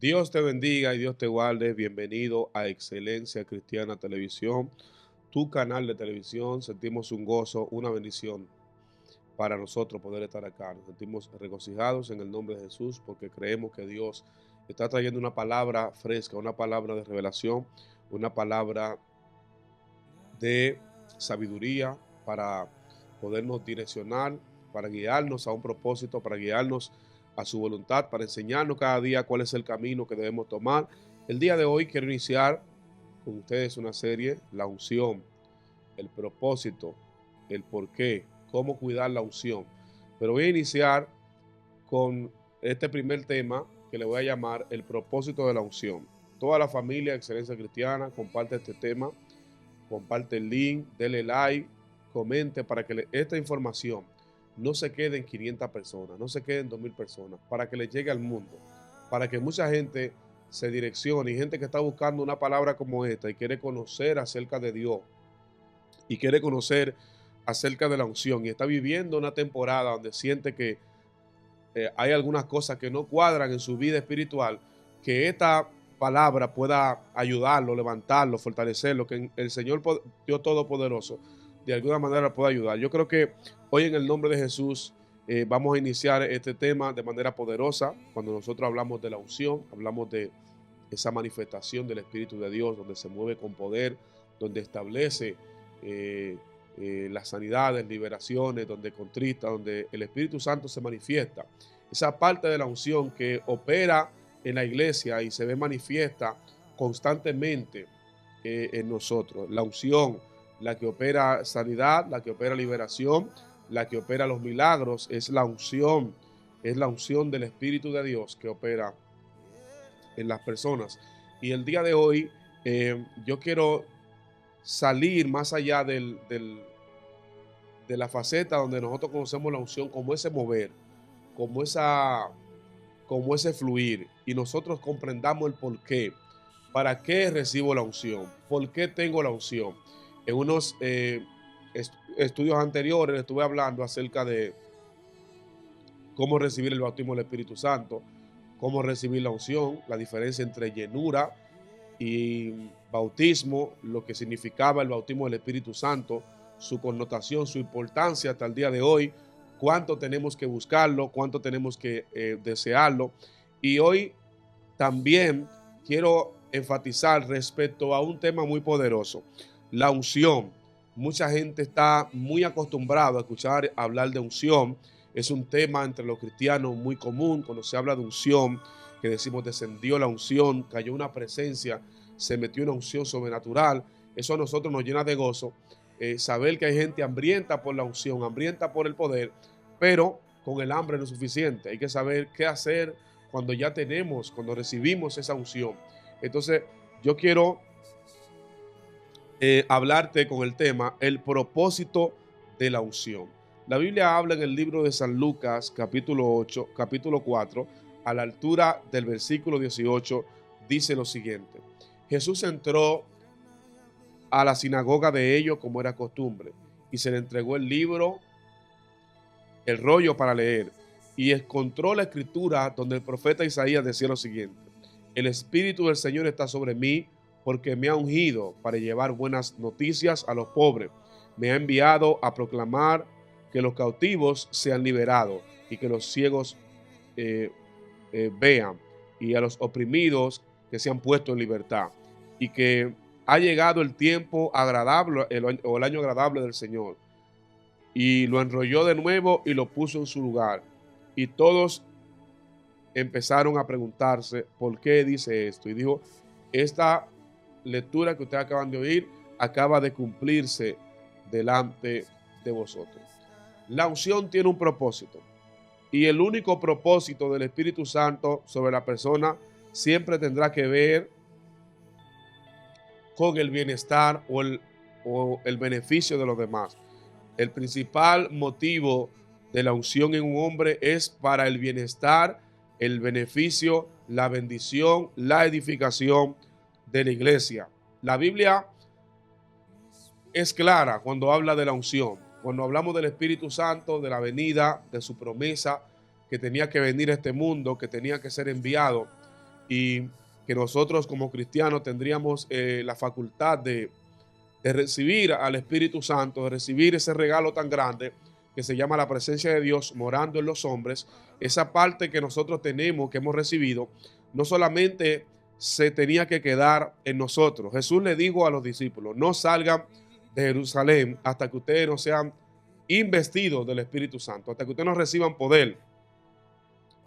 Dios te bendiga y Dios te guarde. Bienvenido a Excelencia Cristiana Televisión, tu canal de televisión. Sentimos un gozo, una bendición para nosotros poder estar acá. Nos sentimos regocijados en el nombre de Jesús porque creemos que Dios está trayendo una palabra fresca, una palabra de revelación, una palabra de sabiduría para podernos direccionar, para guiarnos a un propósito, para guiarnos a su voluntad, para enseñarnos cada día cuál es el camino que debemos tomar. El día de hoy quiero iniciar con ustedes una serie, la unción, el propósito, el porqué, cómo cuidar la unción. Pero voy a iniciar con este primer tema que le voy a llamar el propósito de la unción. Toda la familia de Excelencia Cristiana comparte este tema, comparte el link, dele like, comente para que esta información no se quede en 500 personas, no se quede en 2000 personas, para que le llegue al mundo, para que mucha gente se direccione y gente que está buscando una palabra como esta y quiere conocer acerca de Dios y quiere conocer acerca de la unción y está viviendo una temporada donde siente que hay algunas cosas que no cuadran en su vida espiritual, que esta palabra pueda ayudarlo, levantarlo, fortalecerlo, que el Señor Dios Todopoderoso de alguna manera pueda ayudar. Yo creo que hoy en el nombre de Jesús vamos a iniciar este tema de manera poderosa. Cuando nosotros hablamos de la unción, hablamos de esa manifestación del Espíritu de Dios, donde se mueve con poder, donde establece eh, las sanidades, liberaciones, donde contrista, donde el Espíritu Santo se manifiesta. Esa parte de la unción que opera en la iglesia y se ve manifiesta constantemente en nosotros. La unción, la que opera sanidad, la que opera liberación, la que opera los milagros, es la unción del Espíritu de Dios que opera en las personas. Y el día de hoy yo quiero salir más allá de la faceta donde nosotros conocemos la unción como ese mover, como, como ese fluir, y nosotros comprendamos el por qué. ¿Para qué recibo la unción? ¿Por qué tengo la unción? En unos estudios anteriores estuve hablando acerca de cómo recibir el bautismo del Espíritu Santo, cómo recibir la unción, la diferencia entre llenura y bautismo, lo que significaba el bautismo del Espíritu Santo, su connotación, su importancia hasta el día de hoy, cuánto tenemos que buscarlo, cuánto tenemos que desearlo. Y hoy también quiero enfatizar respecto a un tema muy poderoso, la unción. Mucha gente está muy acostumbrada a escuchar hablar de unción. Es un tema entre los cristianos muy común cuando se habla de unción, que decimos descendió la unción, cayó una presencia, se metió una unción sobrenatural. Eso a nosotros nos llena de gozo. Saber que hay gente hambrienta por la unción, hambrienta por el poder, pero con el hambre no es suficiente. Hay que saber qué hacer cuando ya tenemos, cuando recibimos esa unción. Entonces, yo quiero hablarte con el tema, el propósito de la unción. La Biblia habla en el libro de San Lucas, capítulo 8, capítulo 4, a la altura del versículo 18, dice lo siguiente. Jesús entró a la sinagoga de ellos como era costumbre y se le entregó el libro, el rollo para leer, y encontró la escritura donde el profeta Isaías decía lo siguiente: el Espíritu del Señor está sobre mí porque me ha ungido para llevar buenas noticias a los pobres. Me ha enviado a proclamar que los cautivos sean liberados y que los ciegos eh, vean, y a los oprimidos que sean puestos en libertad, y que ha llegado el tiempo agradable o el año agradable del Señor. Y lo enrolló de nuevo y lo puso en su lugar. Y todos empezaron a preguntarse por qué dice esto. Y dijo, esta lectura que ustedes acaban de oír acaba de cumplirse delante de vosotros. La unción tiene un propósito. Y el único propósito del Espíritu Santo sobre la persona siempre tendrá que ver con el bienestar o el beneficio de los demás. El principal motivo de la unción en un hombre es para el bienestar, el beneficio, la bendición, la edificación de la iglesia. La Biblia es clara cuando habla de la unción. Cuando hablamos del Espíritu Santo, de la venida, de su promesa, que tenía que venir a este mundo, que tenía que ser enviado. y que nosotros como cristianos tendríamos la facultad de recibir al Espíritu Santo, de recibir ese regalo tan grande que se llama la presencia de Dios morando en los hombres. Esa parte que nosotros tenemos, que hemos recibido, no solamente se tenía que quedar en nosotros. Jesús le dijo a los discípulos: no salgan de Jerusalén hasta que ustedes no sean investidos del Espíritu Santo, hasta que ustedes no reciban poder.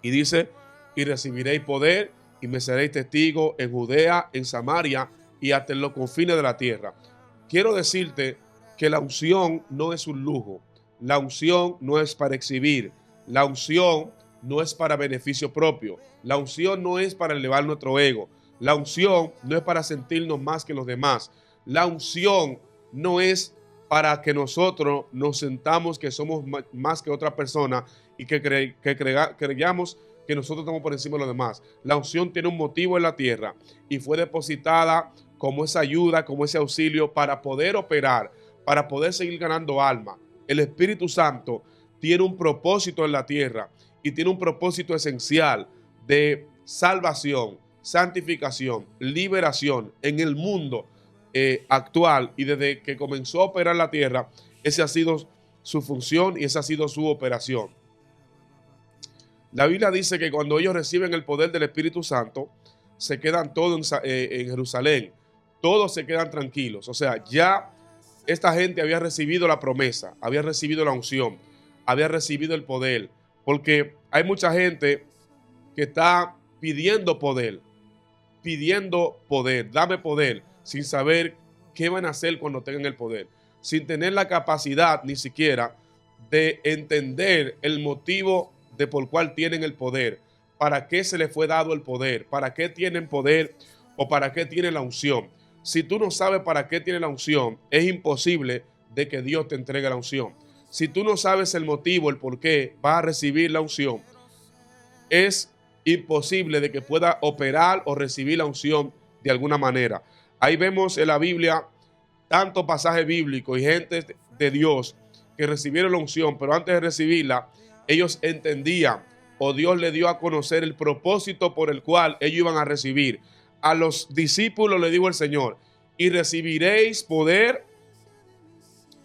Y dice: y recibiréis poder y me seréis testigos en Judea, en Samaria y hasta en los confines de la tierra. Quiero decirte que la unción no es un lujo, la unción no es para exhibir, la unción no es para beneficio propio, la unción no es para elevar nuestro ego, la unción no es para sentirnos más que los demás, la unción no es para que nosotros nos sentamos que somos más que otra persona y que creyamos que nosotros estamos por encima de los demás. La unción tiene un motivo en la tierra y fue depositada como esa ayuda, como ese auxilio para poder operar, para poder seguir ganando alma. El Espíritu Santo tiene un propósito en la tierra y tiene un propósito esencial de salvación, santificación, liberación en el mundo actual, y desde que comenzó a operar la tierra, esa ha sido su función y esa ha sido su operación. La Biblia dice que cuando ellos reciben el poder del Espíritu Santo, se quedan todos en Jerusalén, todos se quedan tranquilos. O sea, ya esta gente había recibido la promesa, había recibido la unción, había recibido el poder, porque hay mucha gente que está pidiendo poder, dame poder, sin saber qué van a hacer cuando tengan el poder, sin tener la capacidad ni siquiera de entender el motivo de por cuál tienen el poder, para qué se les fue dado el poder, para qué tienen poder o para qué tienen la unción. Si tú no sabes para qué tiene la unción, es imposible de que Dios te entregue la unción. Si tú no sabes el motivo, el por qué vas a recibir la unción, es imposible de que pueda operar o recibir la unción de alguna manera. Ahí vemos en la Biblia tantos pasajes bíblicos y gente de Dios que recibieron la unción, pero antes de recibirla, ellos entendían, o Dios le dio a conocer el propósito por el cual ellos iban a recibir. A los discípulos le dijo el Señor: y recibiréis poder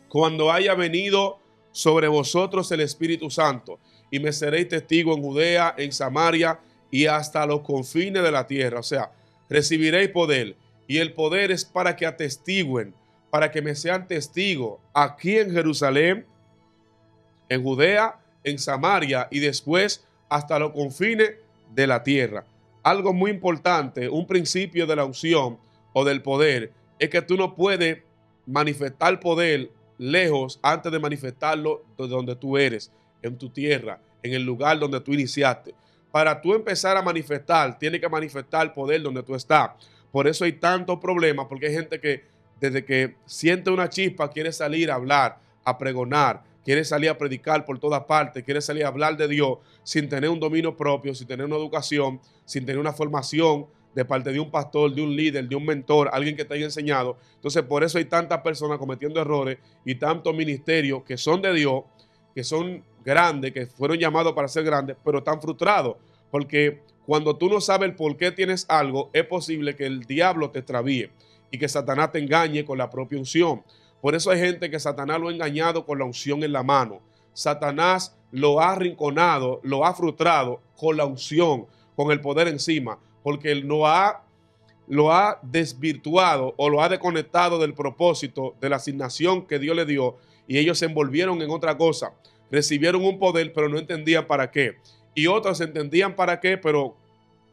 cuando haya venido sobre vosotros el Espíritu Santo, y me seréis testigo en Judea, en Samaria y hasta los confines de la tierra. O sea, recibiréis poder, y el poder es para que atestiguen, para que me sean testigos aquí en Jerusalén, en Judea, en Samaria y después hasta los confines de la tierra. Algo muy importante, un principio de la unción o del poder, es que tú no puedes manifestar poder lejos antes de manifestarlo de donde tú eres, en tu tierra, en el lugar donde tú iniciaste. Para tú empezar a manifestar, tienes que manifestar el poder donde tú estás. Por eso hay tantos problemas, porque hay gente que desde que siente una chispa quiere salir a hablar, a pregonar, quiere salir a predicar por todas partes, quiere salir a hablar de Dios sin tener un dominio propio, sin tener una educación, sin tener una formación de parte de un pastor, de un líder, de un mentor, alguien que te haya enseñado. Entonces, por eso hay tantas personas cometiendo errores y tantos ministerios que son de Dios, que son grandes, que fueron llamados para ser grandes, pero están frustrados. Porque cuando tú no sabes el por qué tienes algo, es posible que el diablo te extravíe y que Satanás te engañe con la propia unción. Por eso hay gente que Satanás lo ha engañado con la unción en la mano. Satanás lo ha arrinconado, lo ha frustrado con la unción, con el poder encima, porque él lo ha desvirtuado o lo ha desconectado del propósito, de la asignación que Dios le dio, y ellos se envolvieron en otra cosa. Recibieron un poder, pero no entendían para qué. Y otros entendían para qué, pero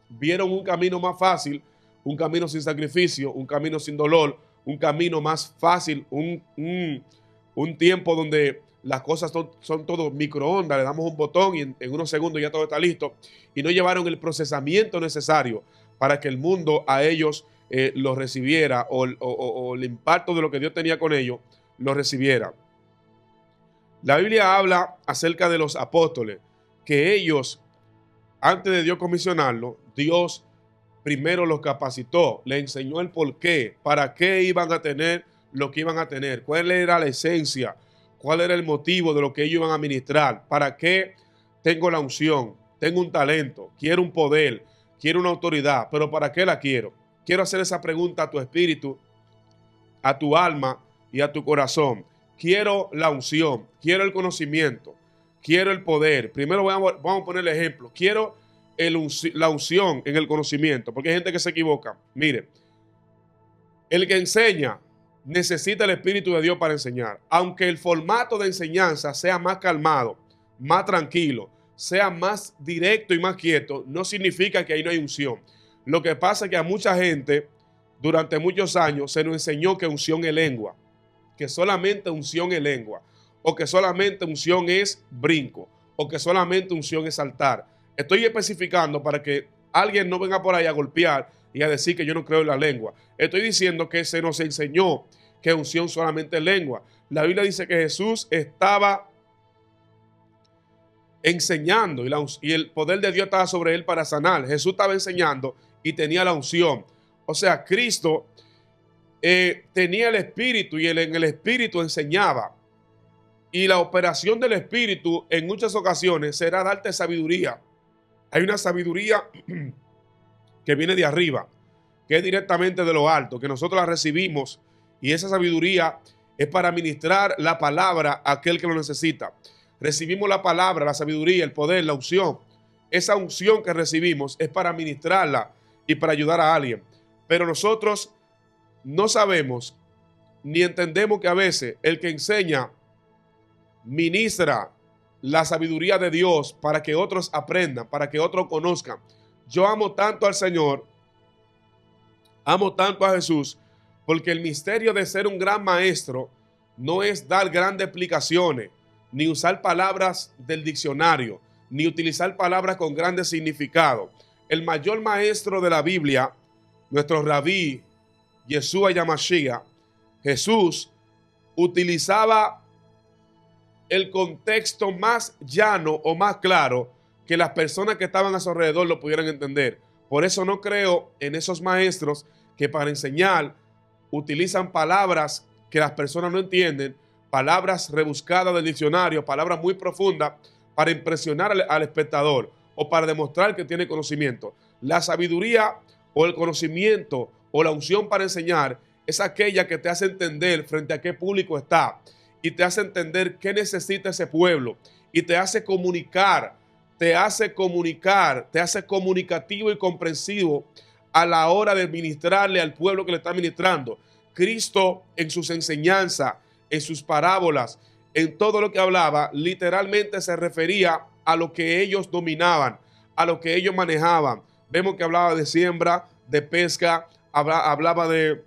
vieron un camino más fácil, un camino sin sacrificio, un camino sin dolor, un camino más fácil, un tiempo donde las cosas son todo microondas, le damos un botón y en unos segundos ya todo está listo, y no llevaron el procesamiento necesario para que el mundo a ellos lo recibiera o el impacto de lo que Dios tenía con ellos lo recibiera. La Biblia habla acerca de los apóstoles, que ellos, antes de Dios comisionarlo, Dios primero los capacitó, le enseñó el por qué, para qué iban a tener lo que iban a tener, cuál era la esencia, cuál era el motivo de lo que ellos iban a ministrar, para qué tengo la unción, tengo un talento, quiero un poder, quiero una autoridad, pero ¿para qué la quiero? Quiero hacer esa pregunta a tu espíritu, a tu alma y a tu corazón. Quiero la unción, quiero el conocimiento, quiero el poder. Primero vamos a poner el ejemplo. Quiero la unción en el conocimiento, porque hay gente que se equivoca. Mire, el que enseña necesita el Espíritu de Dios para enseñar. Aunque el formato de enseñanza sea más calmado, más tranquilo, sea más directo y más quieto, no significa que ahí no hay unción. Lo que pasa es que a mucha gente durante muchos años se nos enseñó que unción es lengua, que solamente unción es lengua, o que solamente unción es brinco, o que solamente unción es saltar. Estoy especificando para que alguien no venga por ahí a golpear y a decir que yo no creo en la lengua. Estoy diciendo que se nos enseñó que unción solamente es lengua. La Biblia dice que Jesús estaba enseñando y el poder de Dios estaba sobre él para sanar. Jesús estaba enseñando y tenía la unción. O sea, Cristo tenía el Espíritu y en el Espíritu enseñaba. Y la operación del Espíritu en muchas ocasiones será darte sabiduría. Hay una sabiduría que viene de arriba, que es directamente de lo alto, que nosotros la recibimos, y esa sabiduría es para ministrar la palabra a aquel que lo necesita. Recibimos la palabra, la sabiduría, el poder, la unción. Esa unción que recibimos es para ministrarla y para ayudar a alguien. Pero nosotros no sabemos ni entendemos que a veces el que enseña ministra la sabiduría de Dios para que otros aprendan, para que otros conozcan. Yo amo tanto al Señor, amo tanto a Jesús, porque el misterio de ser un gran maestro no es dar grandes explicaciones, ni usar palabras del diccionario, ni utilizar palabras con grandes significados. El mayor maestro de la Biblia, nuestro rabí, Yeshua Yamashiach, Jesús, utilizaba el contexto más llano o más claro que las personas que estaban a su alrededor lo pudieran entender. Por eso no creo en esos maestros que para enseñar utilizan palabras que las personas no entienden, palabras rebuscadas del diccionario, palabras muy profundas para impresionar al espectador o para demostrar que tiene conocimiento. La sabiduría o el conocimiento o la unción para enseñar es aquella que te hace entender frente a qué público está y te hace entender qué necesita ese pueblo y te hace comunicar, te hace comunicativo y comprensivo a la hora de ministrarle al pueblo que le está ministrando. Cristo en sus enseñanzas, en sus parábolas, en todo lo que hablaba, literalmente se refería a lo que ellos dominaban, a lo que ellos manejaban. Vemos que hablaba de siembra, de pesca, hablaba de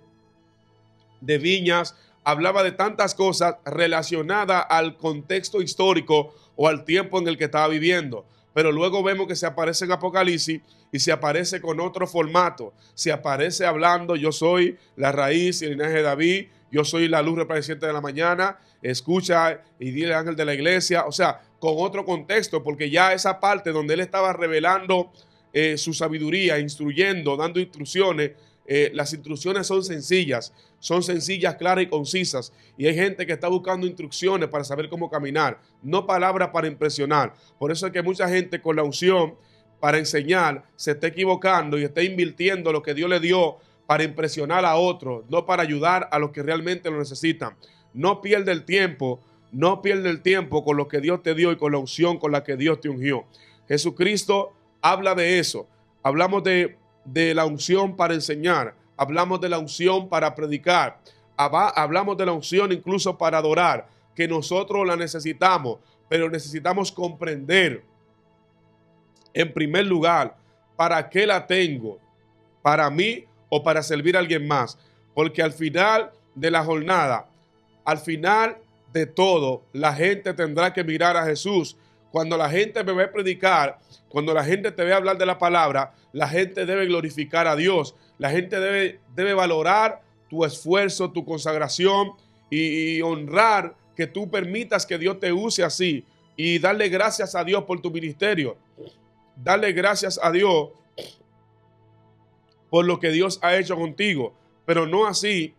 viñas, hablaba de tantas cosas relacionadas al contexto histórico o al tiempo en el que estaba viviendo. Pero luego vemos que se aparece en Apocalipsis y se aparece con otro formato. Se aparece hablando, yo soy la raíz y el linaje de David, yo soy la luz resplandeciente de la mañana, escucha y dile al ángel de la iglesia. O sea, con otro contexto, porque ya esa parte donde él estaba revelando su sabiduría, instruyendo, dando instrucciones, las instrucciones son sencillas, claras y concisas. Y hay gente que está buscando instrucciones para saber cómo caminar, no palabras para impresionar. Por eso es que mucha gente con la unción para enseñar se está equivocando y está invirtiendo lo que Dios le dio para impresionar a otros, no para ayudar a los que realmente lo necesitan. No pierde el tiempo, con lo que Dios te dio y con la unción con la que Dios te ungió. Jesucristo habla de eso. Hablamos de la unción para enseñar, hablamos de la unción para predicar, hablamos de la unción incluso para adorar, que nosotros la necesitamos, pero necesitamos comprender, en primer lugar, ¿para qué la tengo? ¿Para mí o para servir a alguien más? Porque al final de la jornada, al final de todo, la gente tendrá que mirar a Jesús. Cuando la gente me ve predicar, cuando la gente te ve hablar de la palabra, la gente debe glorificar a Dios. La gente debe valorar tu esfuerzo, tu consagración y honrar que tú permitas que Dios te use así y darle gracias a Dios por tu ministerio. Darle gracias a Dios por lo que Dios ha hecho contigo, pero no así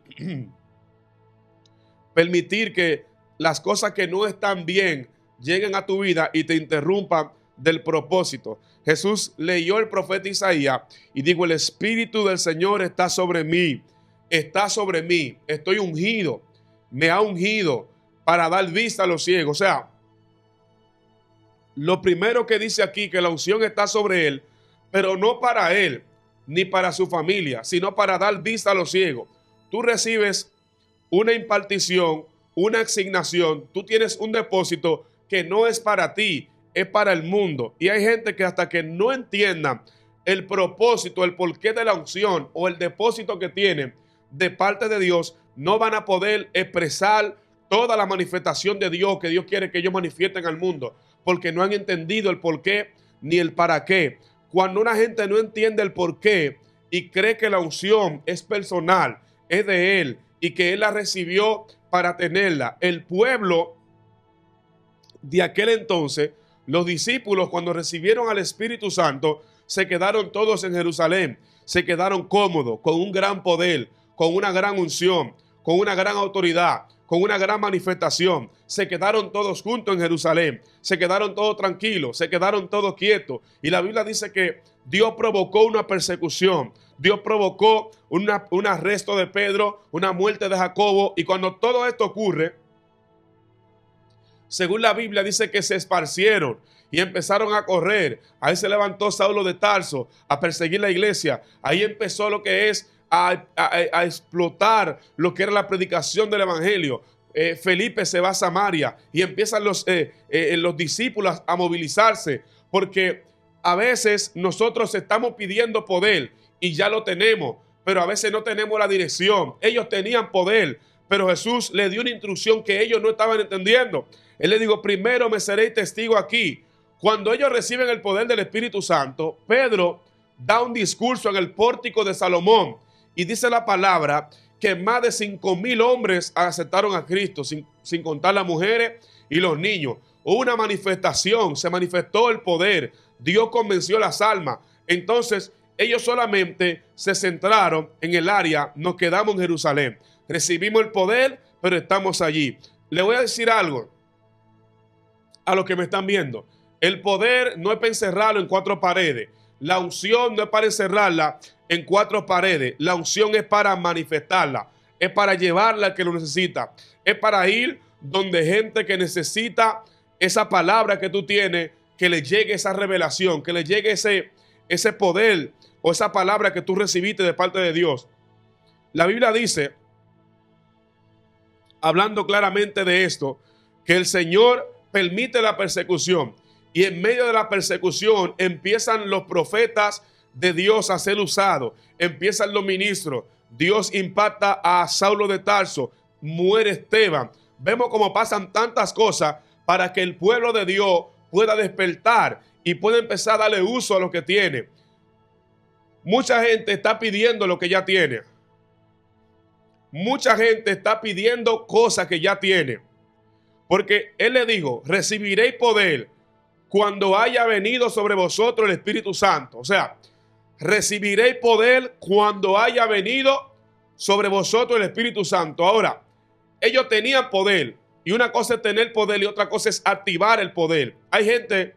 permitir que las cosas que no están bien lleguen a tu vida y te interrumpan del propósito. Jesús leyó el profeta Isaías y dijo: el Espíritu del Señor está sobre mí, estoy ungido, me ha ungido para dar vista a los ciegos. O sea, lo primero que dice aquí, que la unción está sobre él, pero no para él ni para su familia, sino para dar vista a los ciegos. Tú recibes una impartición, una asignación, tú tienes un depósito que no es para ti, es para el mundo. Y hay gente que hasta que no entiendan el propósito, el porqué de la unción o el depósito que tienen de parte de Dios, no van a poder expresar toda la manifestación de Dios que Dios quiere que ellos manifiesten al mundo, porque no han entendido el porqué ni el para qué. Cuando una gente no entiende el porqué y cree que la unción es personal, es de él y que él la recibió para tenerla, el pueblo de aquel entonces, los discípulos, cuando recibieron al Espíritu Santo, se quedaron todos en Jerusalén, se quedaron cómodos, con un gran poder, con una gran unción, con una gran autoridad, con una gran manifestación. Se quedaron todos juntos en Jerusalén, se quedaron todos tranquilos, se quedaron todos quietos. Y la Biblia dice que Dios provocó una persecución, Dios provocó un arresto de Pedro, una muerte de Jacobo. Y cuando todo esto ocurre, según la Biblia dice que se esparcieron y empezaron a correr. Ahí se levantó Saulo de Tarso a perseguir la iglesia. Ahí empezó lo que es a explotar lo que era la predicación del evangelio. Felipe se va a Samaria y empiezan los discípulos a movilizarse, porque a veces nosotros estamos pidiendo poder y ya lo tenemos, pero a veces no tenemos la dirección. Ellos tenían poder, pero Jesús le dio una instrucción que ellos no estaban entendiendo. Él le dijo: primero me seréis testigo aquí. Cuando ellos reciben el poder del Espíritu Santo, Pedro da un discurso en el pórtico de Salomón y dice la palabra que más de 5,000 hombres aceptaron a Cristo, sin contar las mujeres y los niños. Hubo una manifestación, se manifestó el poder, Dios convenció las almas. Entonces ellos solamente se centraron en el área, nos quedamos en Jerusalén, recibimos el poder, pero estamos allí. Le voy a decir algo a los que me están viendo: el poder no es para encerrarlo en 4 paredes. La unción no es para encerrarla en 4 paredes. La unción es para manifestarla, es para llevarla al que lo necesita, es para ir donde gente que necesita esa palabra que tú tienes, que le llegue esa revelación, que le llegue ese poder o esa palabra que tú recibiste de parte de Dios. La Biblia dice, hablando claramente de esto, que el Señor permite la persecución, y en medio de la persecución empiezan los profetas de Dios a ser usados, empiezan los ministros. Dios impacta a Saulo de Tarso, muere Esteban. Vemos cómo pasan tantas cosas para que el pueblo de Dios pueda despertar y pueda empezar a darle uso a lo que tiene. Mucha gente está pidiendo lo que ya tiene. Mucha gente está pidiendo cosas que ya tiene. Porque él le dijo: recibiréis poder cuando haya venido sobre vosotros el Espíritu Santo. O sea, recibiréis poder cuando haya venido sobre vosotros el Espíritu Santo. Ahora, ellos tenían poder, y una cosa es tener poder y otra cosa es activar el poder. Hay gente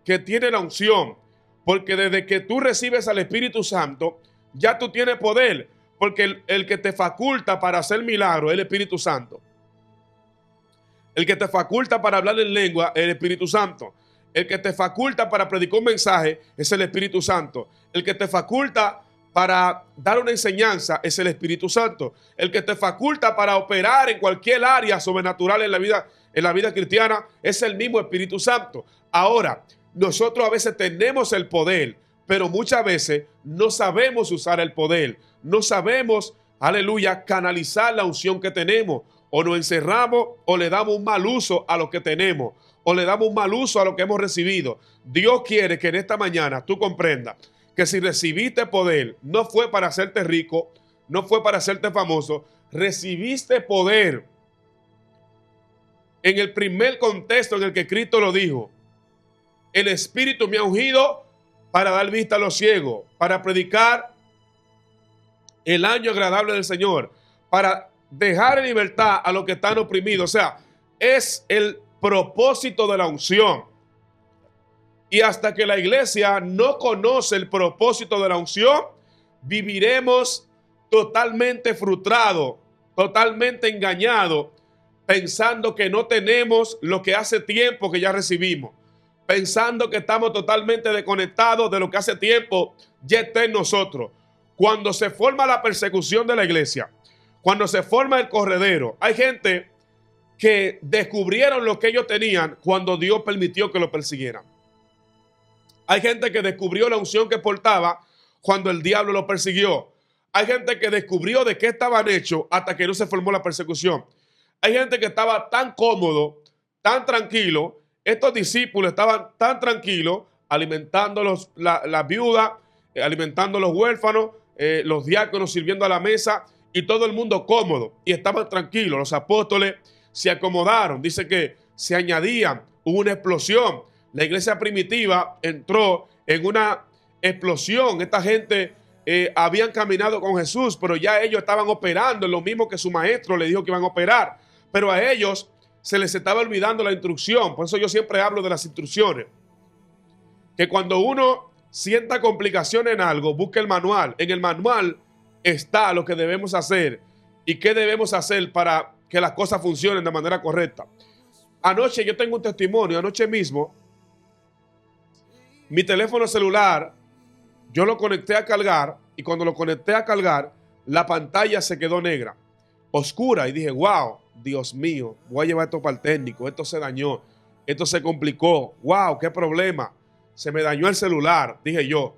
que tiene la unción, porque desde que tú recibes al Espíritu Santo, ya tú tienes poder, porque el que te faculta para hacer milagros es el Espíritu Santo. El que te faculta para hablar en lengua es el Espíritu Santo. El que te faculta para predicar un mensaje es el Espíritu Santo. El que te faculta para dar una enseñanza es el Espíritu Santo. El que te faculta para operar en cualquier área sobrenatural en la vida cristiana es el mismo Espíritu Santo. Ahora, nosotros a veces tenemos el poder, pero muchas veces no sabemos usar el poder. No sabemos, aleluya, canalizar la unción que tenemos. O nos encerramos o le damos un mal uso a lo que tenemos, o le damos un mal uso a lo que hemos recibido. Dios quiere que en esta mañana tú comprendas que si recibiste poder, no fue para hacerte rico, no fue para hacerte famoso, recibiste poder en el primer contexto en el que Cristo lo dijo. El Espíritu me ha ungido para dar vista a los ciegos, para predicar el año agradable del Señor, para dejar en libertad a los que están oprimidos. O sea, es el propósito de la unción. Y hasta que la iglesia no conoce el propósito de la unción, viviremos totalmente frustrados, totalmente engañados, pensando que no tenemos lo que hace tiempo que ya recibimos, pensando que estamos totalmente desconectados de lo que hace tiempo ya está en nosotros. Cuando se forma la persecución de la iglesia, cuando se forma el corredero, hay gente que descubrieron lo que ellos tenían cuando Dios permitió que lo persiguieran. Hay gente que descubrió la unción que portaba cuando el diablo lo persiguió. Hay gente que descubrió de qué estaban hechos hasta que no se formó la persecución. Hay gente que estaba tan cómodo, tan tranquilo. Estos discípulos estaban tan tranquilos, alimentando las viudas, alimentando a los huérfanos, los diáconos sirviendo a la mesa y todo el mundo cómodo. Y estaban tranquilos. Los apóstoles se acomodaron. Dice que se añadían. Hubo una explosión. La iglesia primitiva entró en una explosión. Esta gente habían caminado con Jesús, pero ya ellos estaban operando en lo mismo que su maestro le dijo que iban a operar. Pero a ellos se les estaba olvidando la instrucción. Por eso yo siempre hablo de las instrucciones. Que cuando uno sienta complicación en algo, busque el manual. En el manual está lo que debemos hacer y qué debemos hacer para que las cosas funcionen de manera correcta. Anoche yo tengo un testimonio, anoche mismo, mi teléfono celular, yo lo conecté a cargar y cuando lo conecté a cargar, la pantalla se quedó negra, oscura y dije, wow, Dios mío, voy a llevar esto para el técnico, esto se dañó, esto se complicó, wow, qué problema, se me dañó el celular, dije yo.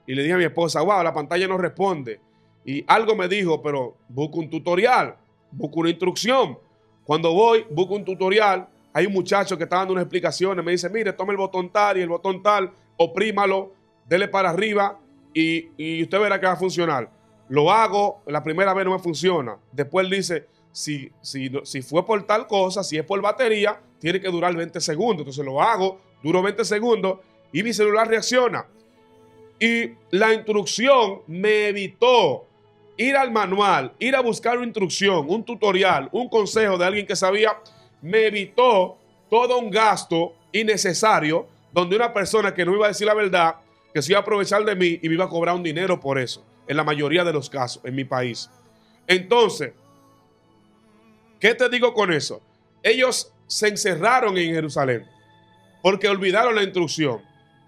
Y le dije a mi esposa, wow, la pantalla no responde. Y algo me dijo, pero busco un tutorial, busco una instrucción. Cuando voy, busco un tutorial. Hay un muchacho que está dando unas explicaciones. Me dice, mire, tome el botón tal y el botón tal, oprímalo, dele para arriba y usted verá que va a funcionar. Lo hago, la primera vez no me funciona. Después él dice, si fue por tal cosa, si es por batería, tiene que durar 20 segundos. Entonces lo hago, duro 20 segundos y mi celular reacciona. Y la instrucción me evitó ir al manual, ir a buscar una instrucción, un tutorial, un consejo de alguien que sabía. Me evitó todo un gasto innecesario donde una persona que no iba a decir la verdad, que se iba a aprovechar de mí y me iba a cobrar un dinero por eso, en la mayoría de los casos en mi país. Entonces, ¿qué te digo con eso? Ellos se encerraron en Jerusalén porque olvidaron la instrucción.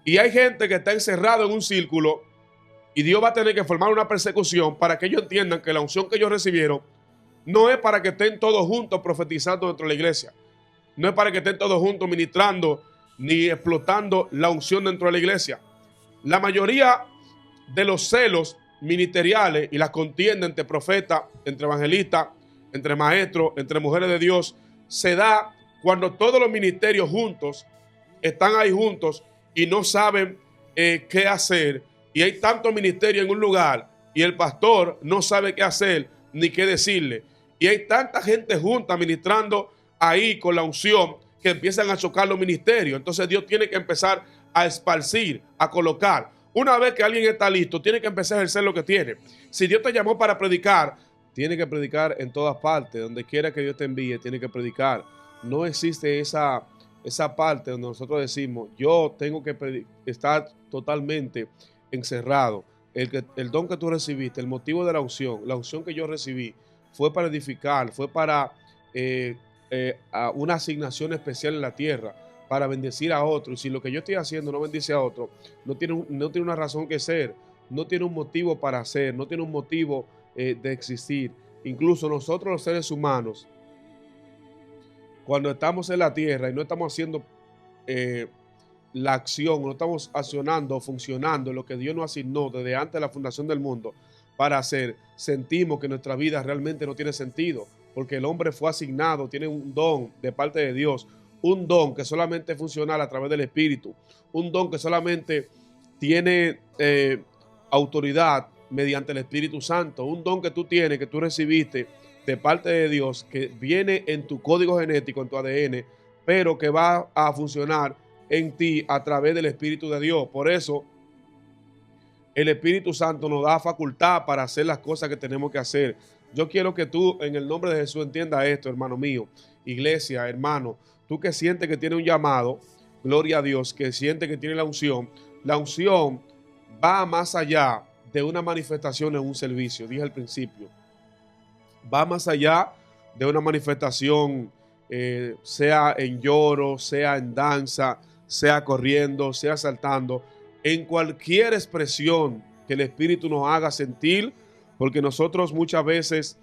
Y hay gente que está encerrado en un círculo y Dios va a tener que formar una persecución para que ellos entiendan que la unción que ellos recibieron no es para que estén todos juntos profetizando dentro de la iglesia. No es para que estén todos juntos ministrando ni explotando la unción dentro de la iglesia. La mayoría de los celos ministeriales y las contiendas entre profetas, entre evangelistas, entre maestros, entre mujeres de Dios, se da cuando todos los ministerios juntos están ahí juntos y no saben qué hacer. Y hay tanto ministerio en un lugar y el pastor no sabe qué hacer ni qué decirle. Y hay tanta gente junta ministrando ahí con la unción que empiezan a chocar los ministerios. Entonces Dios tiene que empezar a esparcir, a colocar. Una vez que alguien está listo, tiene que empezar a ejercer lo que tiene. Si Dios te llamó para predicar, tiene que predicar en todas partes. Donde quiera que Dios te envíe, tiene que predicar. No existe esa parte donde nosotros decimos, yo tengo que estar totalmente encerrado. El don que tú recibiste, el motivo de la unción que yo recibí, fue para edificar, fue para una asignación especial en la tierra, para bendecir a otro. Y si lo que yo estoy haciendo no bendice a otro, no tiene una razón que ser, no tiene un motivo para hacer, no tiene un motivo de existir. Incluso nosotros los seres humanos, cuando estamos en la tierra y no estamos haciendo la acción, no estamos accionando, funcionando lo que Dios nos asignó desde antes de la fundación del mundo para hacer, sentimos que nuestra vida realmente no tiene sentido, porque el hombre fue asignado, tiene un don de parte de Dios, un don que solamente es funcional a través del Espíritu, un don que solamente tiene autoridad mediante el Espíritu Santo, un don que tú tienes, que tú recibiste de parte de Dios, que viene en tu código genético, en tu ADN, pero que va a funcionar en ti a través del Espíritu de Dios. Por eso, el Espíritu Santo nos da facultad para hacer las cosas que tenemos que hacer. Yo quiero que tú, en el nombre de Jesús, entiendas esto, hermano mío, iglesia, hermano, tú que sientes que tienes un llamado, gloria a Dios, que siente que tiene la unción va más allá de una manifestación en un servicio, dije al principio, va más allá de una manifestación, sea en lloro, sea en danza, sea corriendo, sea saltando, en cualquier expresión que el Espíritu nos haga sentir, porque nosotros muchas veces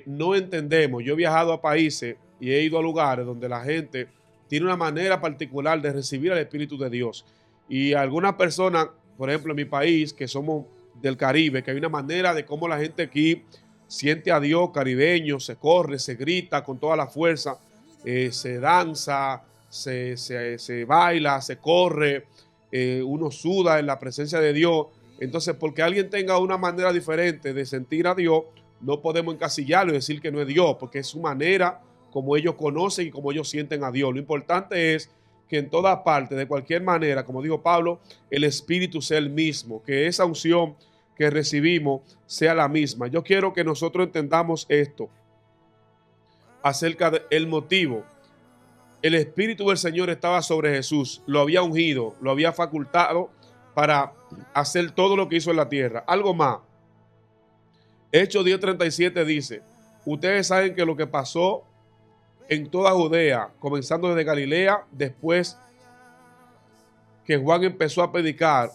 no entendemos. Yo he viajado a países y he ido a lugares donde la gente tiene una manera particular de recibir al Espíritu de Dios. Y algunas personas, por ejemplo, en mi país, que somos del Caribe, que hay una manera de cómo la gente aquí siente a Dios caribeño, se corre, se grita con toda la fuerza, se danza, se baila, se corre, uno suda en la presencia de Dios. Entonces, porque alguien tenga una manera diferente de sentir a Dios, no podemos encasillarlo y decir que no es Dios, porque es su manera como ellos conocen y como ellos sienten a Dios. Lo importante es que en todas partes, de cualquier manera, como dijo Pablo, el Espíritu sea el mismo, que esa unción que recibimos sea la misma. Yo quiero que nosotros entendamos esto acerca del motivo. El Espíritu del Señor estaba sobre Jesús, lo había ungido, lo había facultado para hacer todo lo que hizo en la tierra. Algo más. Hechos 10:37 dice, ustedes saben que lo que pasó en toda Judea, comenzando desde Galilea, después que Juan empezó a predicar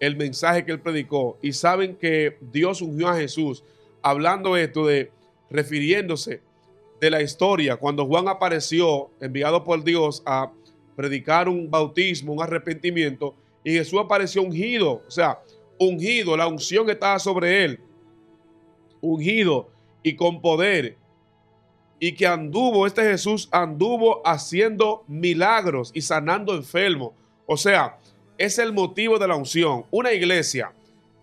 el mensaje que él predicó, y saben que Dios ungió a Jesús, hablando esto refiriéndose de la historia, cuando Juan apareció, enviado por Dios a predicar un bautismo, un arrepentimiento, y Jesús apareció ungido, o sea, ungido, la unción estaba sobre él, ungido y con poder, y que este Jesús anduvo haciendo milagros y sanando enfermos. O sea, es el motivo de la unción. Una iglesia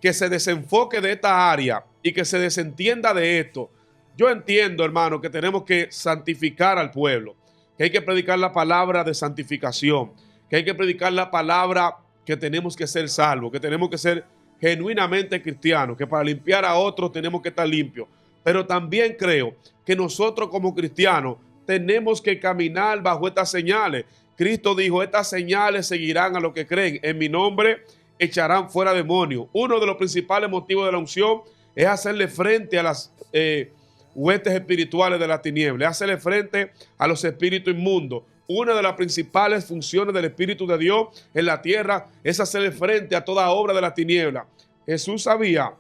que se desenfoque de esta área y que se desentienda de esto. Yo entiendo, hermano, que tenemos que santificar al pueblo, que hay que predicar la palabra de santificación, que hay que predicar la palabra que tenemos que ser salvos, que tenemos que ser genuinamente cristianos, que para limpiar a otros tenemos que estar limpios. Pero también creo que nosotros como cristianos tenemos que caminar bajo estas señales. Cristo dijo, estas señales seguirán a los que creen. En mi nombre echarán fuera demonios. Uno de los principales motivos de la unción es hacerle frente a las huestes espirituales de la tiniebla, es hacerle frente a los espíritus inmundos. Una de las principales funciones del Espíritu de Dios en la tierra es hacerle frente a toda obra de la tiniebla. Jesús sabía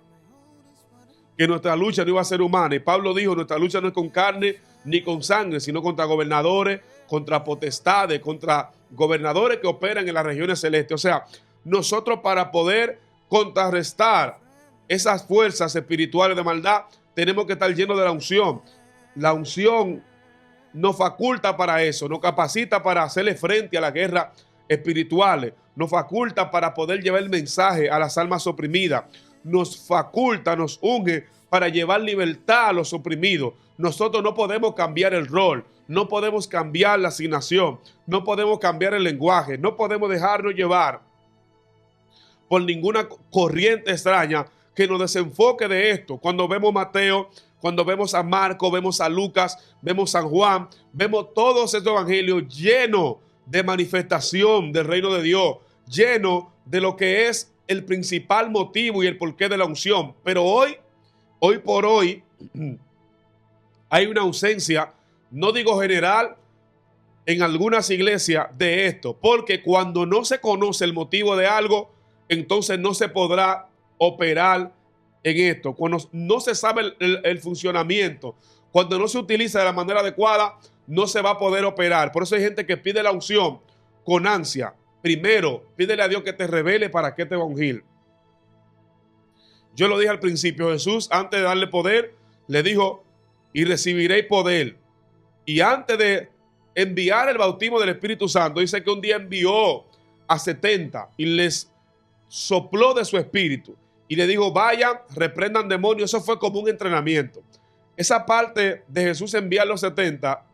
que nuestra lucha no iba a ser humana. Y Pablo dijo, nuestra lucha no es con carne ni con sangre, sino contra gobernadores, contra potestades, contra gobernadores que operan en las regiones celestes. O sea, nosotros para poder contrarrestar esas fuerzas espirituales de maldad, tenemos que estar llenos de la unción. La unción nos faculta para eso, nos capacita para hacerle frente a la guerra espirituales, nos faculta para poder llevar el mensaje a las almas oprimidas, nos faculta, nos unge para llevar libertad a los oprimidos. Nosotros no podemos cambiar el rol, no podemos cambiar la asignación, no podemos cambiar el lenguaje, no podemos dejarnos llevar por ninguna corriente extraña que nos desenfoque de esto. Cuando vemos Mateo, cuando vemos a Marco, vemos a Lucas, vemos a San Juan, vemos todos estos evangelios llenos de manifestación del reino de Dios, llenos de lo que es el principal motivo y el porqué de la unción. Pero hoy por hoy, hay una ausencia, no digo general, en algunas iglesias de esto, porque cuando no se conoce el motivo de algo, entonces no se podrá operar en esto. Cuando no se sabe el funcionamiento, cuando no se utiliza de la manera adecuada, no se va a poder operar. Por eso hay gente que pide la unción con ansia. Primero, pídele a Dios que te revele para qué te va a ungir. Yo lo dije al principio, Jesús antes de darle poder, le dijo, y recibiréis poder. Y antes de enviar el bautismo del Espíritu Santo, dice que un día envió a 70 y les sopló de su espíritu. Y le dijo, vayan, reprendan demonios. Eso fue como un entrenamiento. Esa parte de Jesús enviar los 70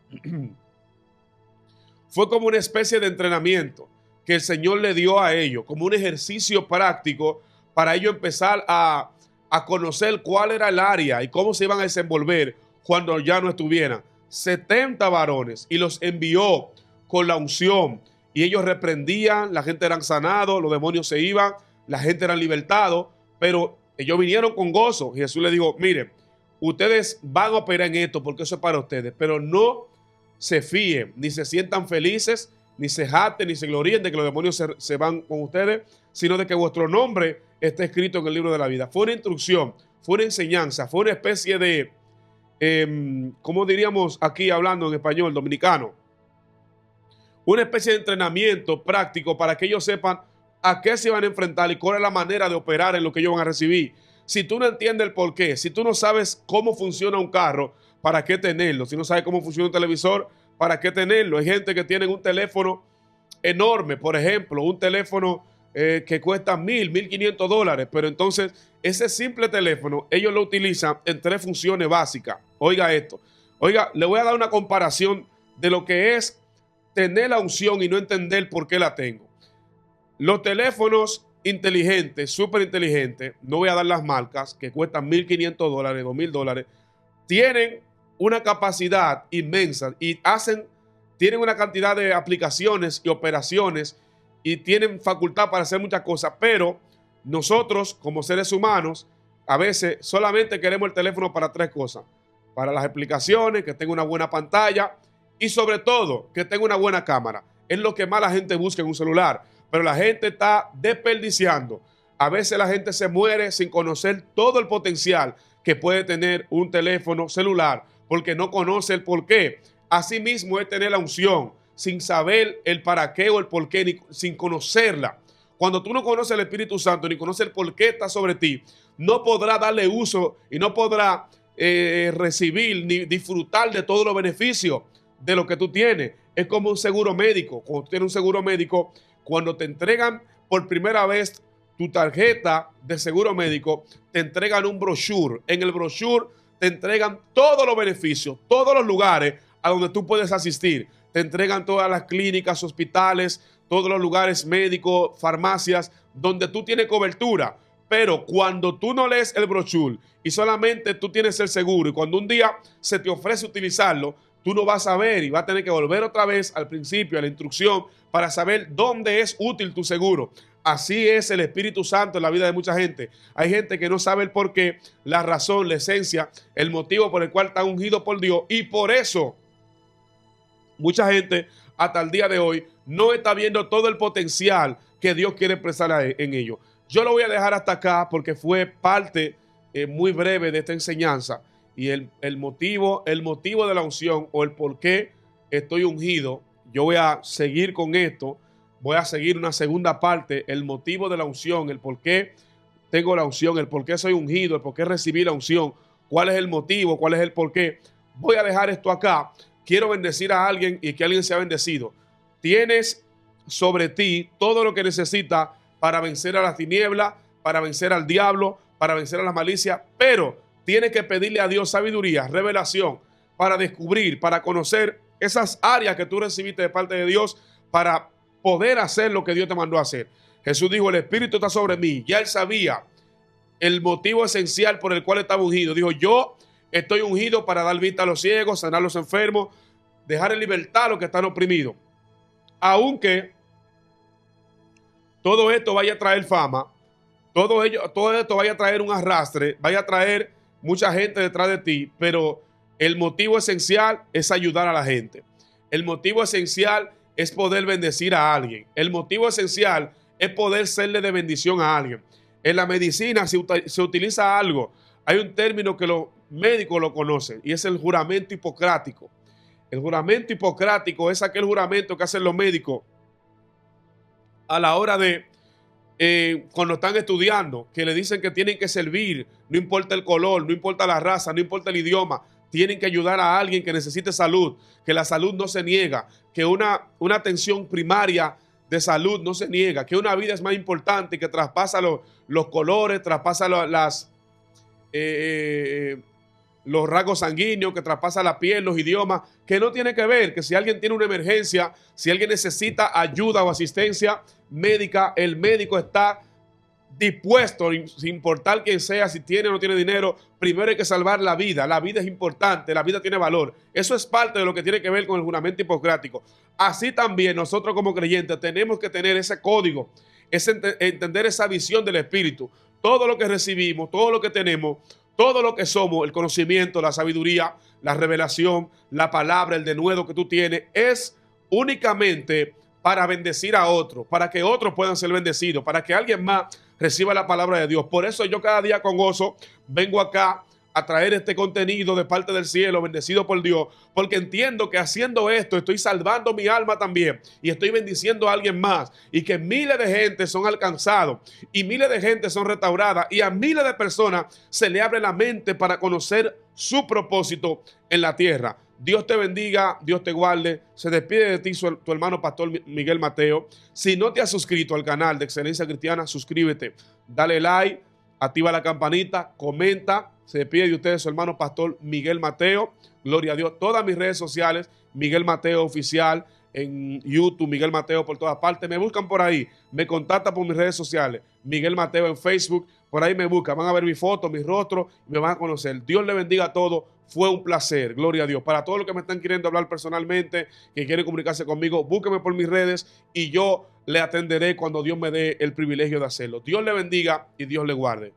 fue como una especie de entrenamiento que el Señor le dio a ellos, como un ejercicio práctico para ellos empezar a conocer cuál era el área y cómo se iban a desenvolver cuando ya no estuvieran. 70 varones y los envió con la unción y ellos reprendían, la gente eran sanados, los demonios se iban, la gente eran libertados, pero ellos vinieron con gozo. Jesús les dijo, miren, ustedes van a operar en esto porque eso es para ustedes, pero no se fíen, ni se sientan felices, ni se jacten, ni se gloríen de que los demonios se van con ustedes, sino de que vuestro nombre está escrito en el libro de la vida. Fue una instrucción, fue una enseñanza, fue una especie de, ¿cómo diríamos aquí hablando en español dominicano? Una especie de entrenamiento práctico para que ellos sepan a qué se van a enfrentar y cuál es la manera de operar en lo que ellos van a recibir. Si tú no entiendes el por qué, si tú no sabes cómo funciona un carro, ¿para qué tenerlo? Si no sabes cómo funciona un televisor, ¿para qué tenerlo? Hay gente que tiene un teléfono enorme, por ejemplo, un teléfono que cuesta $1,500, pero entonces ese simple teléfono ellos lo utilizan en 3 funciones básicas. Oiga esto, oiga, le voy a dar una comparación de lo que es tener la unción y no entender por qué la tengo. Los teléfonos inteligentes, súper inteligentes, no voy a dar las marcas, que cuestan $1,500, $2,000, tienen una capacidad inmensa y tienen una cantidad de aplicaciones y operaciones y tienen facultad para hacer muchas cosas, pero nosotros como seres humanos a veces solamente queremos el teléfono para 3 cosas: para las aplicaciones, que tenga una buena pantalla y sobre todo que tenga una buena cámara. Es lo que más la gente busca en un celular, pero la gente está desperdiciando. A veces la gente se muere sin conocer todo el potencial que puede tener un teléfono celular porque no conoce el por qué. Asimismo es tener la unción sin saber el para qué o el por qué, sin conocerla. Cuando tú no conoces el Espíritu Santo ni conoces el por qué está sobre ti, no podrás darle uso y no podrás recibir ni disfrutar de todos los beneficios de lo que tú tienes. Es como un seguro médico. Cuando tú tienes un seguro médico, cuando te entregan por primera vez tu tarjeta de seguro médico, te entregan un brochure. En el brochure te entregan todos los beneficios, todos los lugares a donde tú puedes asistir. Te entregan todas las clínicas, hospitales, todos los lugares médicos, farmacias, donde tú tienes cobertura. Pero cuando tú no lees el brochure y solamente tú tienes el seguro, y cuando un día se te ofrece utilizarlo, tú no vas a ver y vas a tener que volver otra vez al principio, a la instrucción, para saber dónde es útil tu seguro. Así es el Espíritu Santo en la vida de mucha gente. Hay gente que no sabe el porqué, la razón, la esencia, el motivo por el cual está ungido por Dios, y por eso mucha gente hasta el día de hoy no está viendo todo el potencial que Dios quiere expresar en ellos. Yo lo voy a dejar hasta acá porque fue parte muy breve de esta enseñanza, y el motivo de la unción o el por qué estoy ungido. Yo voy a seguir con esto, voy a seguir una segunda parte, el motivo de la unción, el por qué tengo la unción, el por qué soy ungido, el por qué recibí la unción, cuál es el motivo, cuál es el por qué. Voy a dejar esto acá. Quiero bendecir a alguien y que alguien sea bendecido. Tienes sobre ti todo lo que necesitas para vencer a las tinieblas, para vencer al diablo, para vencer a la malicia, pero tienes que pedirle a Dios sabiduría, revelación, para descubrir, para conocer esas áreas que tú recibiste de parte de Dios para poder hacer lo que Dios te mandó a hacer. Jesús dijo, el Espíritu está sobre mí. Ya él sabía el motivo esencial por el cual estaba ungido. Dijo, yo estoy ungido para dar vista a los ciegos, sanar a los enfermos, dejar en libertad a los que están oprimidos. Aunque todo esto vaya a traer fama, todo esto vaya a traer un arrastre, vaya a traer mucha gente detrás de ti, pero el motivo esencial es ayudar a la gente. El motivo esencial es poder bendecir a alguien. El motivo esencial es poder serle de bendición a alguien. En la medicina se utiliza algo. Hay un término que los médicos lo conocen y es el juramento hipocrático. El juramento hipocrático es aquel juramento que hacen los médicos a la hora de cuando están estudiando, que le dicen que tienen que servir, no importa el color, no importa la raza, no importa el idioma, tienen que ayudar a alguien que necesite salud, que la salud no se niega, que una atención primaria de salud no se niega, que una vida es más importante, que traspasa los colores, traspasa los rasgos sanguíneos, que traspasa la piel, los idiomas, que no tiene que ver, que si alguien tiene una emergencia, si alguien necesita ayuda o asistencia médica, el médico está dispuesto, sin importar quién sea, si tiene o no tiene dinero, primero hay que salvar la vida. La vida es importante, la vida tiene valor. Eso es parte de lo que tiene que ver con el juramento hipocrático. Así también nosotros como creyentes tenemos que tener ese código, entender esa visión del Espíritu. Todo lo que recibimos, todo lo que tenemos, todo lo que somos, el conocimiento, la sabiduría, la revelación, la palabra, el denuedo que tú tienes, es únicamente para bendecir a otros, para que otros puedan ser bendecidos, para que alguien más reciba la palabra de Dios. Por eso yo cada día con gozo vengo acá a traer este contenido de parte del cielo, bendecido por Dios, porque entiendo que haciendo esto estoy salvando mi alma también y estoy bendiciendo a alguien más, y que miles de gente son alcanzados y miles de gente son restauradas y a miles de personas se le abre la mente para conocer su propósito en la tierra. Dios te bendiga, Dios te guarde. Se despide de ti tu hermano pastor Miguel Mateo. Si no te has suscrito al canal de Excelencia Cristiana, suscríbete, dale like, activa la campanita, comenta. Se despide de ustedes su hermano pastor Miguel Mateo. Gloria a Dios. Todas mis redes sociales, Miguel Mateo Oficial, en YouTube, Miguel Mateo por todas partes. Me buscan por ahí, me contactan por mis redes sociales, Miguel Mateo en Facebook, por ahí me buscan, van a ver mi foto, mi rostro, y me van a conocer. Dios le bendiga a todos. Fue un placer, gloria a Dios. Para todos los que me están queriendo hablar personalmente, que quieren comunicarse conmigo, búsquenme por mis redes y yo le atenderé cuando Dios me dé el privilegio de hacerlo. Dios le bendiga y Dios le guarde.